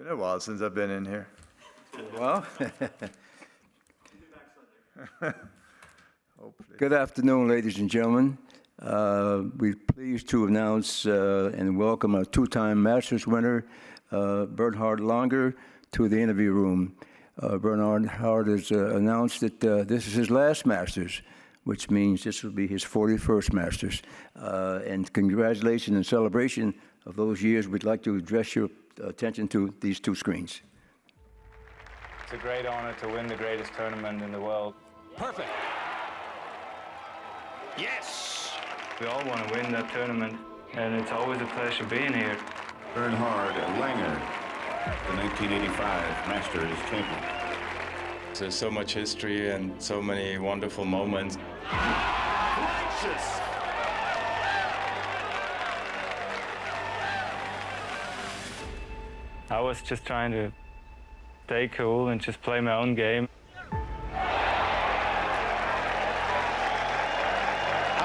Been a while since I've been in here. Well, good afternoon, ladies and gentlemen. We're pleased to announce and welcome our two-time Masters winner, Bernhard Langer, to the interview room. Bernhard has announced that this is his last Masters, which means this will be his 41st Masters. And congratulations and celebration of those years. We'd like to address your attention to these two screens. It's a great honor to win the greatest tournament in the world. Perfect. Yes! We all want to win that tournament, and it's always a pleasure being here. Bernhard Langer, the 1985 Masters champion. There's so much history and so many wonderful moments. Righteous! I was just trying to stay cool and just play my own game. How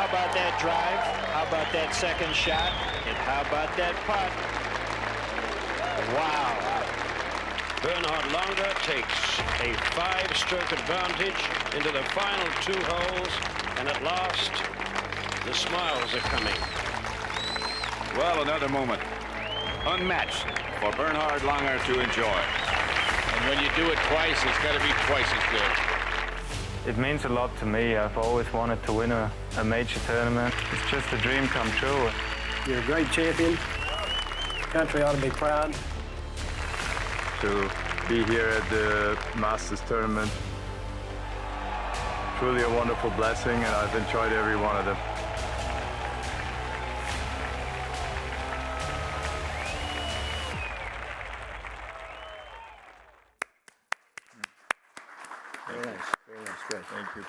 about that drive? How about that second shot? And how about that putt? Wow. Bernhard Langer takes a 5-stroke advantage into the final 2 holes, and at last, the smiles are coming. Well, another moment. Unmatched for Bernhard Langer to enjoy. And when you do it twice, it's got to be twice as good. It means a lot to me. I've always wanted to win a major tournament. It's just a dream come true. You're a great champion. The country ought to be proud. To be here at the Masters tournament, truly a wonderful blessing, and I've enjoyed every one of them. Very nice, good. Thank you.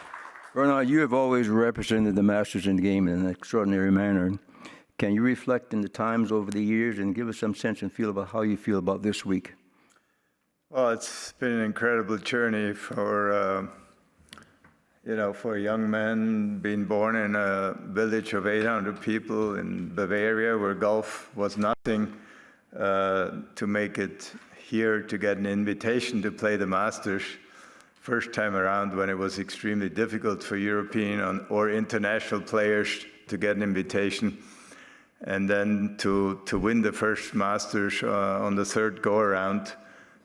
Bernhard, you have always represented the Masters in the game in an extraordinary manner. Can you reflect on the times over the years and give us some sense and feel about how you feel about this week? Well, it's been an incredible journey for, for a young man being born in a village of 800 people in Bavaria where golf was nothing, to make it here to get an invitation to play the Masters first time around when it was extremely difficult for European or international players to get an invitation. And then to win the first Masters on the third go-around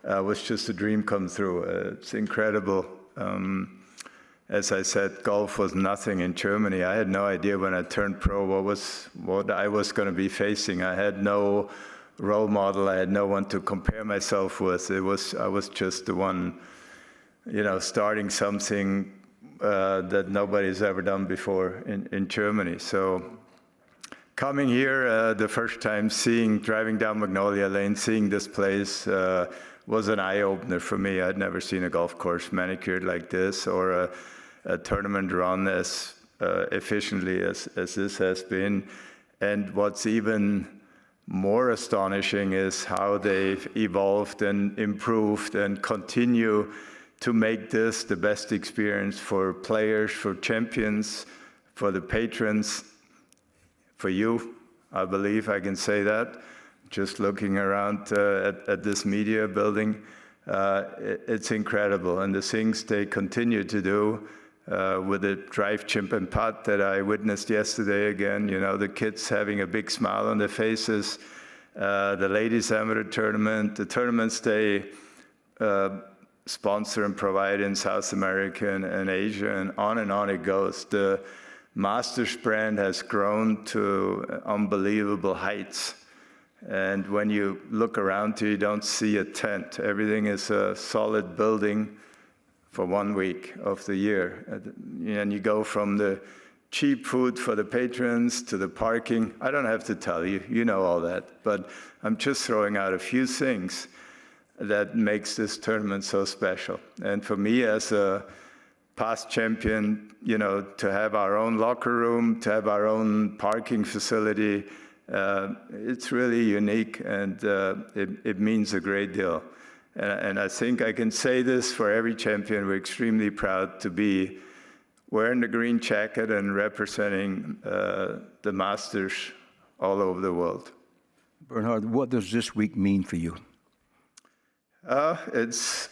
was just a dream come true. It's incredible. As I said, golf was nothing in Germany. I had no idea when I turned pro what I was going to be facing. I had no role model. I had no one to compare myself with. I was just the one, starting something that nobody's ever done before in Germany. So coming here the first time, driving down Magnolia Lane, seeing this place was an eye-opener for me. I'd never seen a golf course manicured like this or a tournament run as efficiently as this has been. And what's even more astonishing is how they've evolved and improved and continue to make this the best experience for players, for champions, for the patrons, for you. I believe I can say that. Just looking around at this media building, it's incredible. And the things they continue to do with the drive, chip, and putt that I witnessed yesterday again, the kids having a big smile on their faces, the ladies amateur tournament, the tournaments they sponsor and provide in South America and Asia, and on it goes. The Masters brand has grown to unbelievable heights. And when you look around you don't see a tent. Everything is a solid building for 1 week of the year. And you go from the cheap food for the patrons to the parking. I don't have to tell you, you know all that. But I'm just throwing out a few things that makes this tournament so special. And for me as a past champion, to have our own locker room, to have our own parking facility, it's really unique, and it means a great deal. And I think I can say this for every champion. We're extremely proud to be wearing the green jacket and representing the Masters all over the world. Bernhard, what does this week mean for you? It's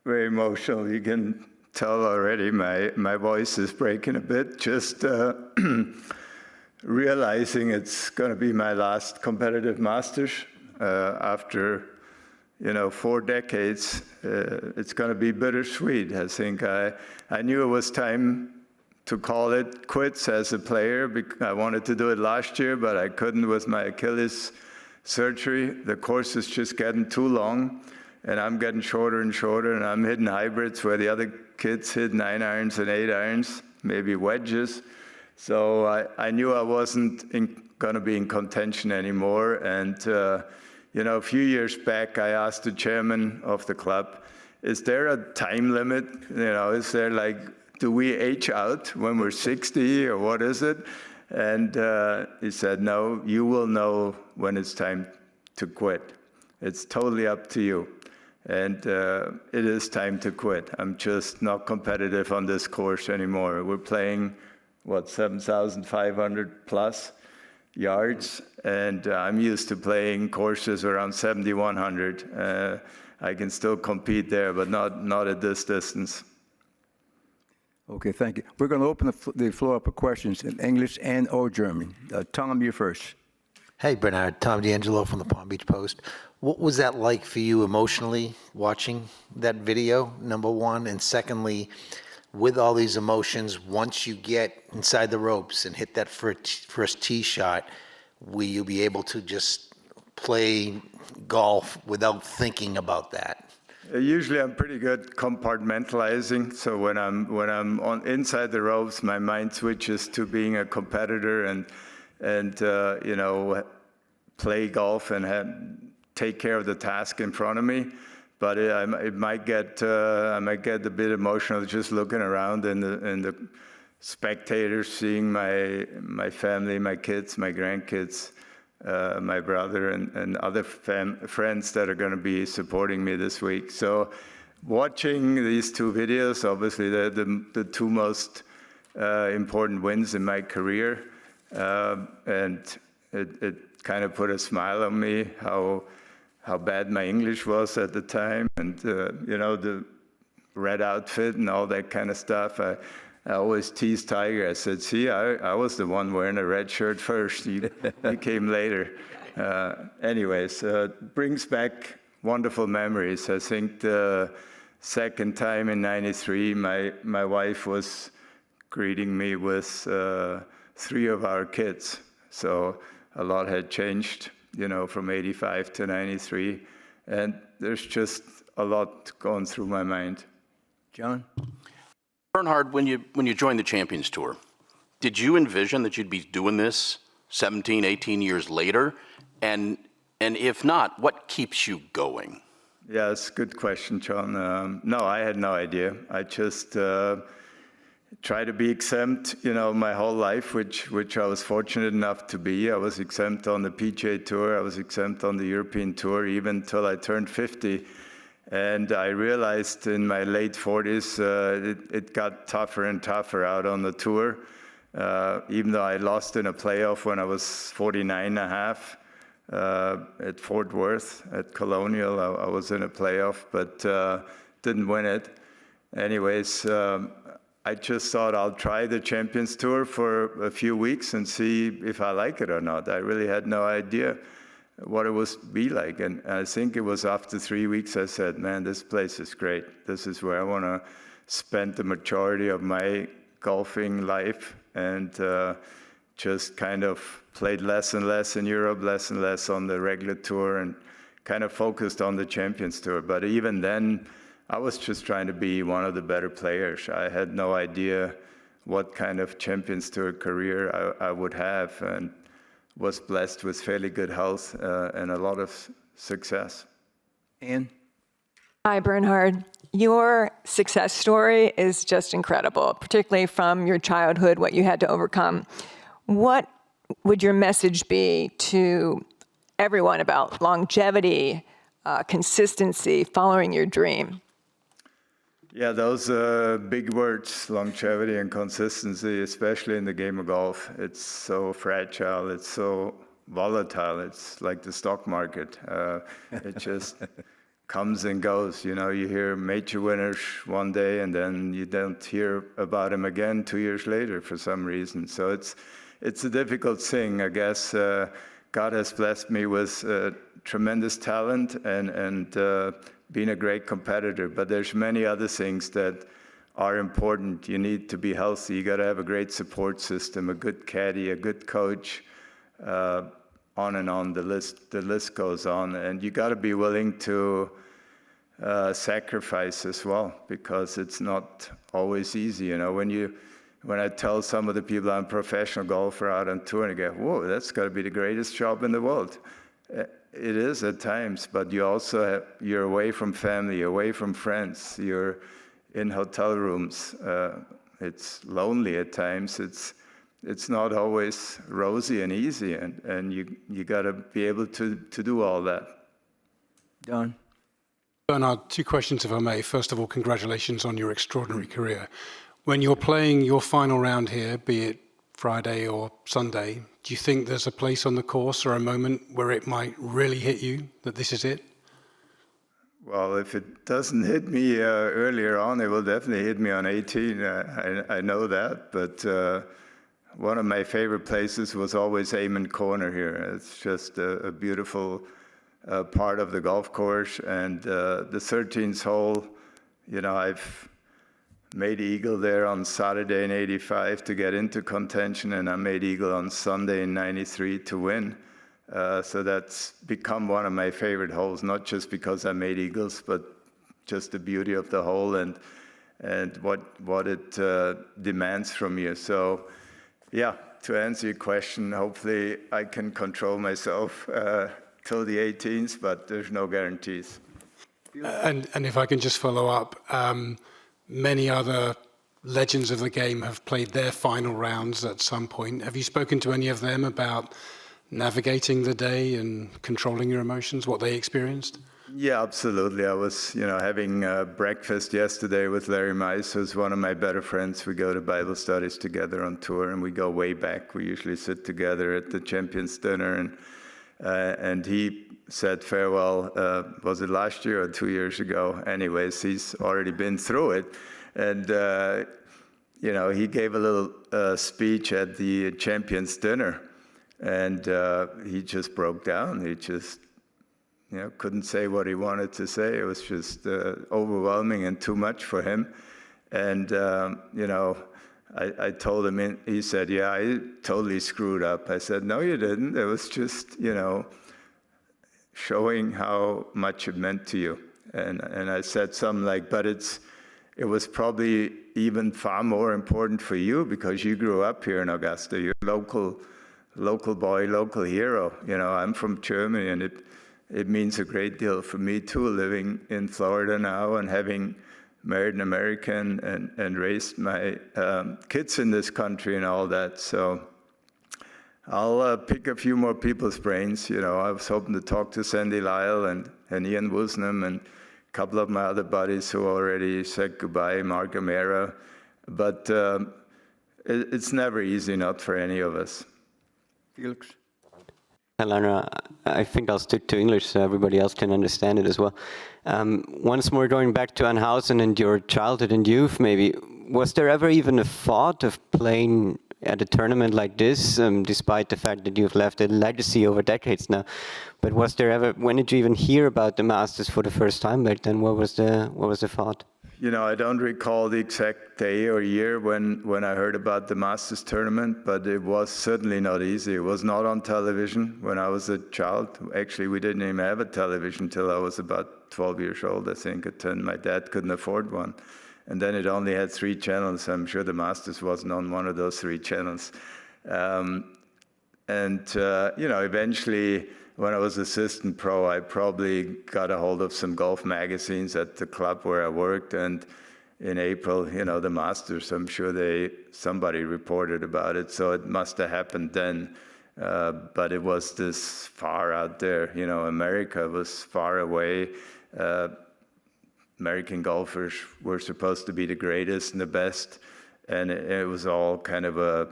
very emotional. You can tell already my voice is breaking a bit, just realizing it's going to be my last competitive Masters after 4 decades. It's going to be bittersweet. I think I knew it was time to call it quits as a player. I wanted to do it last year, but I couldn't with my Achilles surgery. The course is just getting too long, and I'm getting shorter and shorter, and I'm hitting hybrids where the other kids hit 9 irons and 8 irons, maybe wedges. So I knew I wasn't going to be in contention anymore. And a few years back, I asked the chairman of the club, is there a time limit? Is there do we age out when we're 60 or what is it? And he said, no, you will know when it's time to quit. It's totally up to you. And it is time to quit. I'm just not competitive on this course anymore. We're playing, 7,500 plus yards, and I'm used to playing courses around 7,100. I can still compete there, but not at this distance. Okay, thank you. We're going to open the floor up for questions in English and or German. Tom, you first. Hey, Bernhard. Tom D'Angelo from the Palm Beach Post. What was that like for you emotionally watching that video, number one? And secondly, with all these emotions, once you get inside the ropes and hit that first tee shot, will you be able to just play golf without thinking about that? Usually I'm pretty good compartmentalizing. So when I'm inside the ropes, my mind switches to being a competitor and play golf and take care of the task in front of me. But I might get a bit emotional just looking around and the spectators, seeing my family, my kids, my grandkids, my brother and other friends that are going to be supporting me this week. So watching these 2 videos, obviously the 2 most important wins in my career, and it kind of put a smile on me how bad my English was at the time, and the red outfit and all that kind of stuff. I always teased Tiger. I said, see, I was the one wearing a red shirt first. He came later. Anyways, it brings back wonderful memories. I think the second time in '93, my wife was greeting me with 3 of our kids. So a lot had changed, from '85 to '93. And there's just a lot going through my mind. John? Bernhard, when you joined the Champions Tour, did you envision that you'd be doing this 17, 18 years later? And if not, what keeps you going? Yeah, it's a good question, John. No, I had no idea. I just try to be exempt, my whole life, which I was fortunate enough to be. I was exempt on the PGA Tour. I was exempt on the European Tour, even till I turned 50. And I realized in my late 40s, it got tougher and tougher out on the tour. Even though I lost in a playoff when I was 49 and a half at Fort Worth, at Colonial, I was in a playoff, but didn't win it. Anyways, I just thought I'll try the Champions Tour for a few weeks and see if I like it or not. I really had no idea what it was be like. And I think it was after 3 weeks I said, man, this place is great. This is where I want to spend the majority of my golfing life, and just kind of played less and less in Europe, less and less on the regular tour, and kind of focused on the Champions Tour. But even then, I was just trying to be one of the better players. I had no idea what kind of Champions Tour career I would have, and was blessed with fairly good health and a lot of success. Ann? Hi, Bernhard. Your success story is just incredible, particularly from your childhood, what you had to overcome. What would your message be to everyone about longevity, consistency, following your dream? Yeah, those big words, longevity and consistency, especially in the game of golf. It's so fragile, it's so volatile. It's like the stock market. It just comes and goes. You know, you hear major winners one day and then you don't hear about him again 2 years later for some reason. So it's a difficult thing. I guess God has blessed me with tremendous talent and being a great competitor, but there's many other things that are important. You need to be healthy. You got to have a great support system, a good caddy, a good coach, on and on. The list goes on, and you got to be willing to sacrifice as well, because it's not always easy. You know, when I tell some of the people I'm a professional golfer out on tour, and they go, "Whoa, that's got to be the greatest job in the world." It is at times, but you also you're away from family, away from friends. You're in hotel rooms. It's lonely at times. It's not always rosy and easy, and you got to be able to do all that. Don? Bernhard, 2 questions, if I may. First of all, congratulations on your extraordinary career. When you're playing your final round here, be it Friday or Sunday, do you think there's a place on the course or a moment where it might really hit you, that this is it? Well, if it doesn't hit me earlier on, it will definitely hit me on 18. I know that, but one of my favorite places was always Amen Corner here. It's just a beautiful part of the golf course, and the 13th hole, you know, I've made eagle there on Saturday in '85 to get into contention, and I made eagle on Sunday in '93 to win. So that's become one of my favorite holes, not just because I made eagles, but just the beauty of the hole and what it demands from you. So, yeah, to answer your question, hopefully I can control myself till the 18th, but there's no guarantees. And if I can just follow up, many other legends of the game have played their final rounds at some point. Have you spoken to any of them about navigating the day and controlling your emotions, what they experienced? Yeah, absolutely. I was, having breakfast yesterday with Larry Mice, who's one of my better friends. We go to Bible studies together on tour, and we go way back. We usually sit together at the Champions Dinner, and he said farewell, was it last year or 2 years ago? Anyways, he's already been through it. And, he gave a little speech at the Champions Dinner, and he just broke down. He just, couldn't say what he wanted to say. It was just overwhelming and too much for him. And, I told him, he said, "Yeah, I totally screwed up." I said, "No, you didn't. It was just, showing how much it meant to you." And I said something like, "But it was probably even far more important for you because you grew up here in Augusta. You're local boy, local hero. I'm from Germany, and it means a great deal for me too, living in Florida now and having married an American and raised my kids in this country and all that." So I'll pick a few more people's brains. I was hoping to talk to Sandy Lyle and Ian Woosnam and a couple of my other buddies who already said goodbye, Mark Amera. But it's never easy, not for any of us. Felix? Langer, I think I'll stick to English so everybody else can understand it as well. Once more, going back to Anhausen and your childhood and youth, maybe, was there ever even a thought of playing at a tournament like this, despite the fact that you've left a legacy over decades now? But was there ever, when did you even hear about the Masters for the first time back then? What was the thought? I don't recall the exact day or year when I heard about the Masters tournament, but it was certainly not easy. It was not on television when I was a child. Actually, we didn't even have a television till I was about 12 years old, I think, at 10. My dad couldn't afford one. And then it only had 3 channels. I'm sure the Masters wasn't on one of those 3 channels. Eventually, when I was assistant pro, I probably got a hold of some golf magazines at the club where I worked. And in April, the Masters, I'm sure somebody reported about it. So it must have happened then. But it was this far out there. America was far away. American golfers were supposed to be the greatest and the best. And it was all kind of a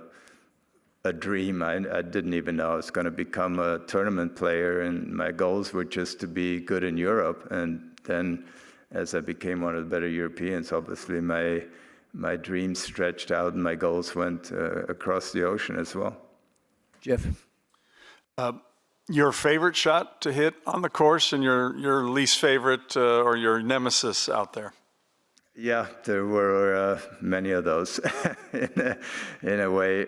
dream. I didn't even know I was going to become a tournament player, and my goals were just to be good in Europe, and then as I became one of the better Europeans, obviously my dreams stretched out and my goals went across the ocean as well. Jeff? Your favorite shot to hit on the course and your least favorite or your nemesis out there? Yeah, there were many of those in a way.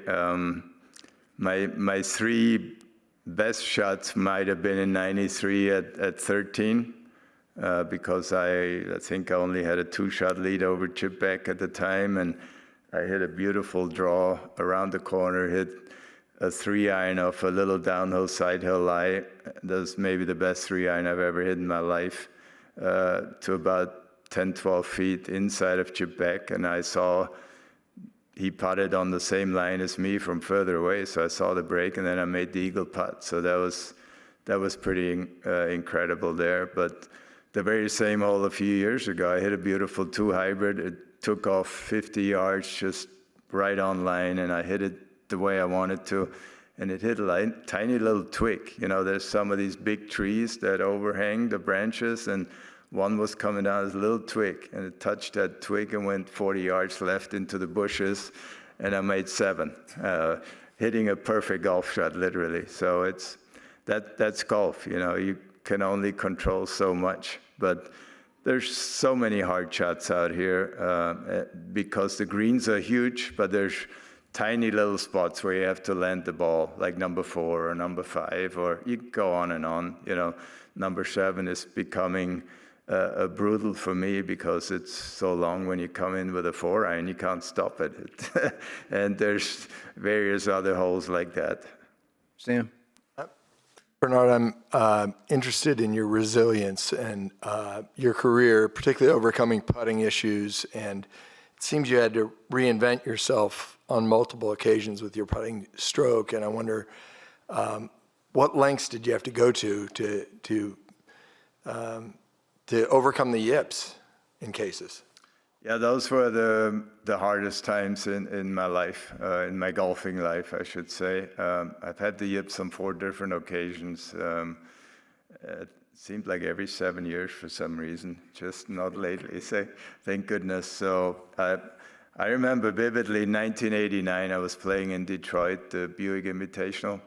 My three best shots might have been in '93 at 13, because I think I only had a 2-shot lead over Chip Beck at the time, and I hit a beautiful draw around the corner, hit a 3-iron off a little downhill side hill lie. That's maybe the best 3-iron I've ever hit in my life, to about 10, 12 feet inside of Chip Beck, and I saw he putted on the same line as me from further away, so I saw the break, and then I made the eagle putt. So that was pretty incredible there. But the very same hole a few years ago, I hit a beautiful 2 hybrid. It took off 50 yards just right on line, and I hit it the way I wanted to, and it hit a tiny little twig. You know, there's some of these big trees that overhang the branches, and one was coming down as a little twig, and it touched that twig and went 40 yards left into the bushes, and I made 7, hitting a perfect golf shot, literally. So that's golf. You know, you can only control so much, but there's so many hard shots out here because the greens are huge, but there's tiny little spots where you have to land the ball, like number 4 or number 5, or you go on and on. You know, number 7 is becoming brutal for me because it's so long. When you come in with a 4-iron, you can't stop it. And there's various other holes like that. Sam? Bernhard, I'm interested in your resilience and your career, particularly overcoming putting issues. And it seems you had to reinvent yourself on multiple occasions with your putting stroke. And I wonder, what lengths did you have to go to overcome the yips in cases? Yeah, those were the hardest times in my life, in my golfing life, I should say. I've had the yips on 4 different occasions. It seemed like every 7 years for some reason, just not lately, thank goodness. So I remember vividly 1989, I was playing in Detroit, the Buick Invitational.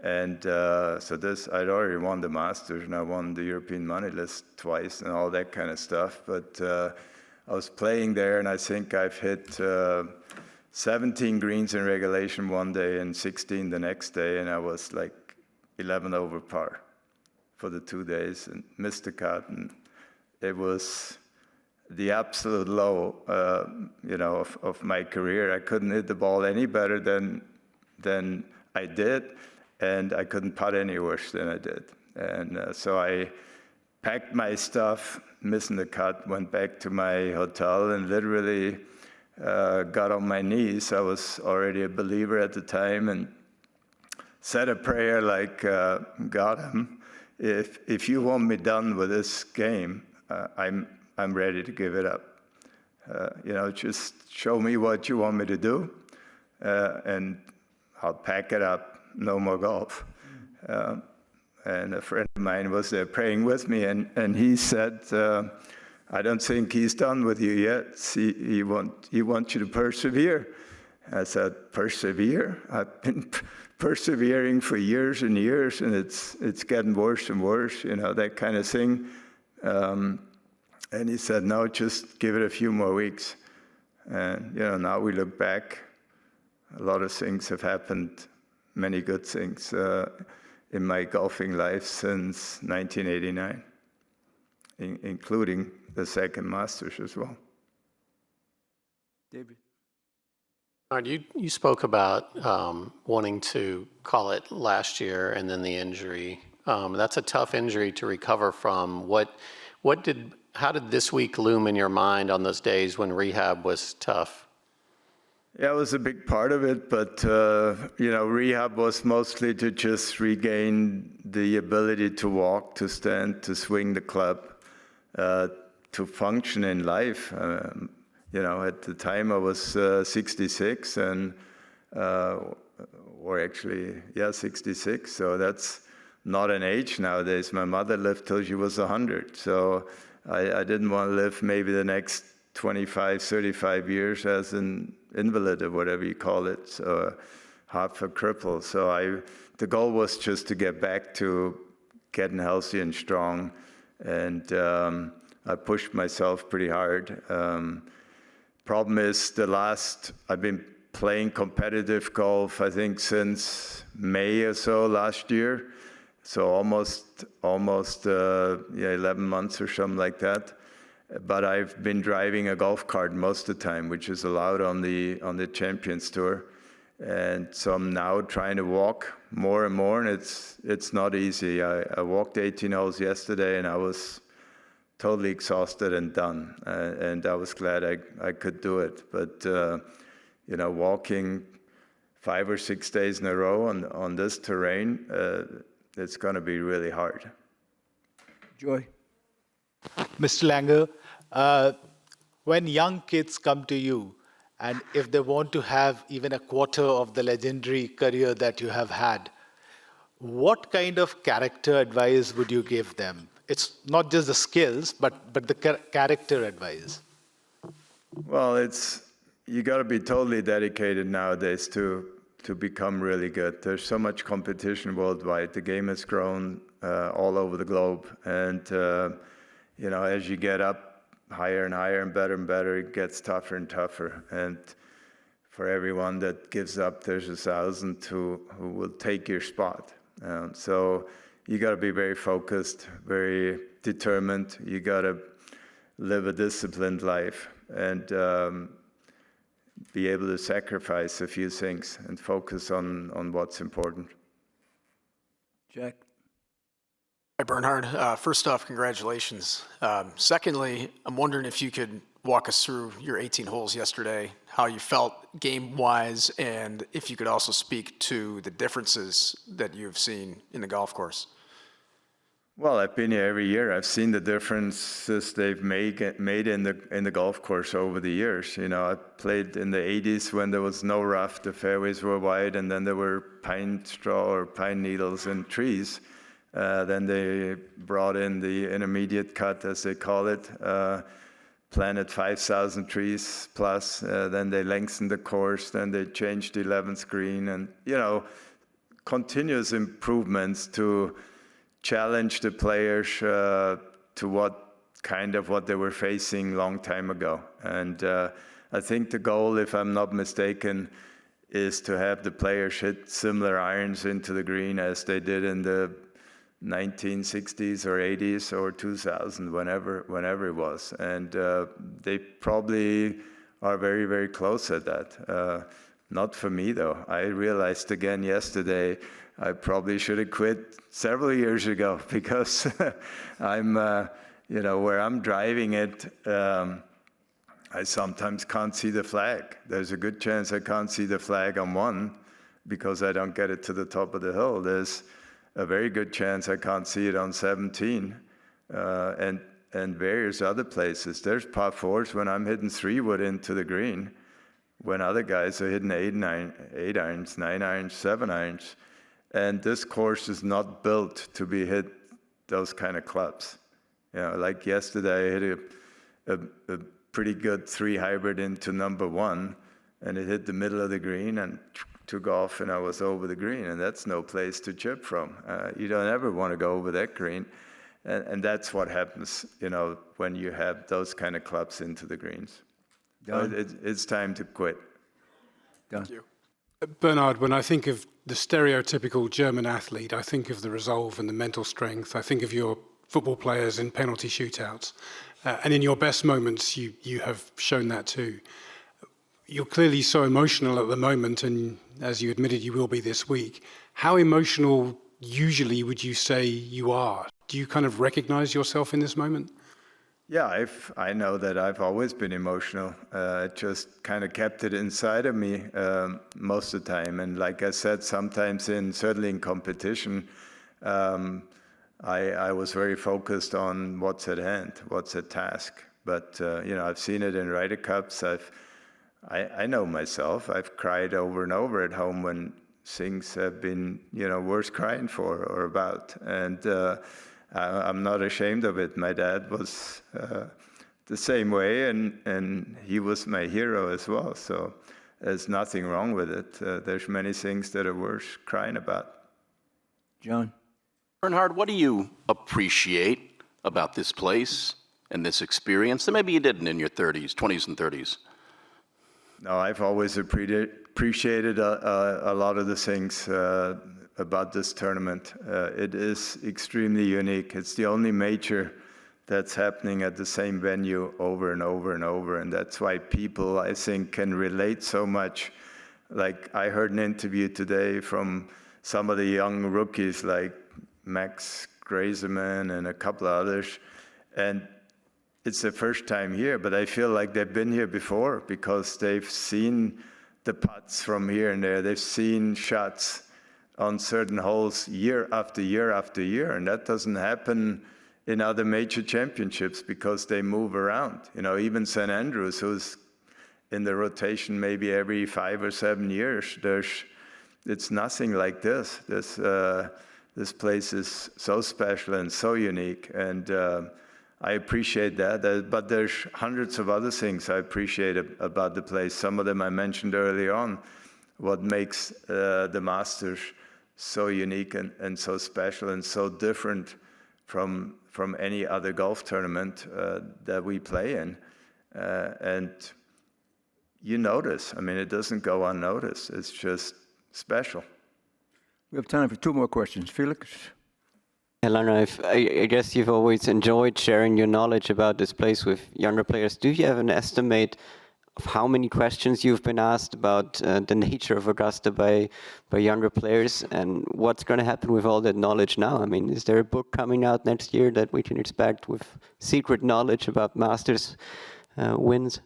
And I'd already won the Masters, and I won the European money list twice and all that kind of stuff. But I was playing there, and I think I've hit 17 greens in regulation one day and 16 the next day, and I was like 11 over par for the 2 days and missed the cut. And it was the absolute low, of my career. I couldn't hit the ball any better than I did. And I couldn't putt any worse than I did. And so I packed my stuff, missing the cut, went back to my hotel and literally got on my knees. I was already a believer at the time and said a prayer like, God, if you want me done with this game, I'm ready to give it up. Just show me what you want me to do, and I'll pack it up. No more golf. And a friend of mine was there praying with me, and he said, I don't think he's done with you yet. He wants you to persevere. I said, persevere? I've been persevering for years and years, and it's getting worse and worse, that kind of thing. And he said, no, just give it a few more weeks. And, now we look back, a lot of things have happened, many good things in my golfing life since 1989, including the second Masters as well. David? You spoke about wanting to call it last year and then the injury. That's a tough injury to recover from. How did this week loom in your mind on those days when rehab was tough? Yeah, it was a big part of it, but rehab was mostly to just regain the ability to walk, to stand, to swing the club, to function in life. At the time I was 66, and 66. So that's not an age nowadays. My mother lived till she was 100. So I didn't want to live maybe the next 25, 35 years as an invalid or whatever you call it, so half a cripple. So the goal was just to get back to getting healthy and strong, and I pushed myself pretty hard. Problem is, I've been playing competitive golf, I think, since May or so last year, so almost 11 months or something like that. But I've been driving a golf cart most of the time, which is allowed on the Champions Tour. And so I'm now trying to walk more and more, and it's not easy. I walked 18 holes yesterday, and I was totally exhausted and done. And I was glad I could do it. But walking 5 or 6 days in a row on this terrain, it's going to be really hard. Joy. Mr. Langer, when young kids come to you, and if they want to have even a quarter of the legendary career that you have had, what kind of character advice would you give them? It's not just the skills, but the character advice. Well, you got to be totally dedicated nowadays to become really good. There's so much competition worldwide. The game has grown all over the globe, and as you get up higher and higher and better, it gets tougher and tougher. And for everyone that gives up, there's 1,000 who will take your spot. So you got to be very focused, very determined. You got to live a disciplined life and be able to sacrifice a few things and focus on what's important. Jack. Hi, Bernhard. First off, congratulations. Secondly, I'm wondering if you could walk us through your 18 holes yesterday, how you felt game-wise, and if you could also speak to the differences that you've seen in the golf course. Well, I've been here every year. I've seen the differences they've made in the golf course over the years. I played in the 80s when there was no rough, the fairways were wide, and then there were pine straw or pine needles and trees. Then they brought in the intermediate cut, as they call it, planted 5,000 trees plus. Then they lengthened the course. Then they changed the 11th green, and continuous improvements to challenge the players to what they were facing long time ago. And I think the goal, if I'm not mistaken, is to have the players hit similar irons into the green as they did in the 1960s or 80s or 2000, whenever it was. And they probably are very, very close at that. Not for me, though. I realized again yesterday I probably should have quit several years ago because I'm, where I'm driving it, I sometimes can't see the flag. There's a good chance I can't see the flag on one because I don't get it to the top of the hill. There's a very good chance I can't see it on 17 and various other places. There's par fours when I'm hitting 3-wood into the green when other guys are hitting 8 irons, 9 irons, 7 irons. And this course is not built to be hit those kind of clubs. Like yesterday, I hit a pretty good 3 hybrid into number 1, and it hit the middle of the green and took off, and I was over the green, and that's no place to chip from. You don't ever want to go over that green, and that's what happens, when you have those kind of clubs into the greens. It's time to quit. Thank you. Bernhard, when I think of the stereotypical German athlete, I think of the resolve and the mental strength. I think of your football players in penalty shootouts. And in your best moments, you have shown that too. You're clearly so emotional at the moment, and as you admitted, you will be this week. How emotional usually would you say you are? Do you kind of recognize yourself in this moment? Yeah, I know that I've always been emotional. Just kind of kept it inside of me most of the time. And like I said, sometimes certainly in competition, I was very focused on what's at hand, what's at task. But I've seen it in Ryder Cups. I know myself. I've cried over and over at home when things have been worth crying for or about. And I'm not ashamed of it. My dad was the same way, and he was my hero as well. So there's nothing wrong with it. There's many things that are worth crying about. John? Bernhard, what do you appreciate about this place and this experience that maybe you didn't in your 20s and 30s? No, I've always appreciated a lot of the things about this tournament. It is extremely unique. It's the only major that's happening at the same venue over and over and over, and that's why people, I think, can relate so much. Like, I heard an interview today from some of the young rookies, like Max Grazeman and a couple of others, and it's their first time here, but I feel like they've been here before because they've seen the putts from here and there. They've seen shots on certain holes year after year after year, and that doesn't happen in other major championships because they move around. You know, even St. Andrews, who's in the rotation maybe every 5 or 7 years, it's nothing like this. This place is so special and so unique, and I appreciate that. But there's hundreds of other things I appreciate about the place. Some of them I mentioned early on. What makes the Masters so unique and so special and so different from any other golf tournament that we play in. And you notice. I mean, it doesn't go unnoticed. It's just special. We have time for 2 more questions. Felix? Langer, I guess you've always enjoyed sharing your knowledge about this place with younger players. Do you have an estimate of how many questions you've been asked about the nature of Augusta by younger players, and what's going to happen with all that knowledge now? I mean, is there a book coming out next year that we can expect with secret knowledge about Masters wins?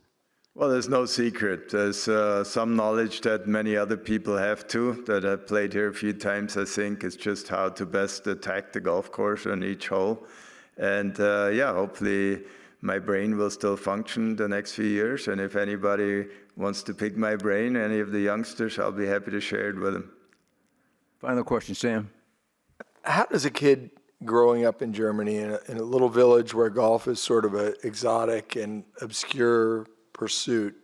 Well, there's no secret. There's some knowledge that many other people have too, that I've played here a few times, I think. It's just how to best attack the golf course on each hole. And yeah, hopefully my brain will still function the next few years. And if anybody wants to pick my brain, any of the youngsters, I'll be happy to share it with them. Final question, Sam. How does a kid growing up in Germany in a little village where golf is sort of an exotic and obscure pursuit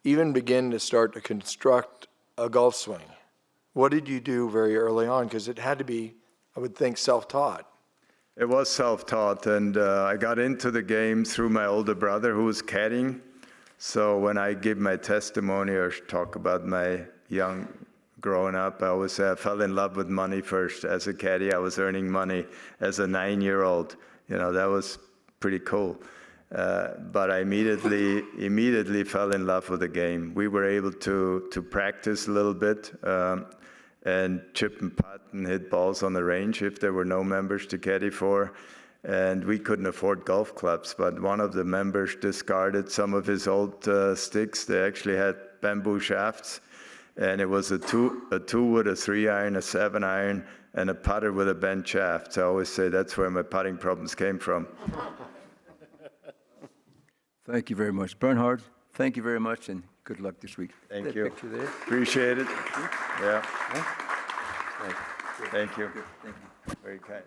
even begin to start to construct a golf swing? What did you do very early on? Because it had to be, I would think, self-taught. It was self-taught, and I got into the game through my older brother who was caddying. So when I give my testimony or talk about my young growing up, I always say I fell in love with money first. As a caddy, I was earning money as a 9-year-old. You know, that was pretty cool. But I immediately fell in love with the game. We were able to practice a little bit and chip and putt and hit balls on the range if there were no members to caddy for. And we couldn't afford golf clubs, but one of the members discarded some of his old sticks. They actually had bamboo shafts, and it was a 2-wood, a 3-iron, a 7-iron, and a putter with a bent shaft. So I always say that's where my putting problems came from. Thank you very much. Bernhard, thank you very much, and good luck this week. Thank you. Picture there. Appreciate it. Yeah. Huh? Thank you. Good. Thank you. Very kind.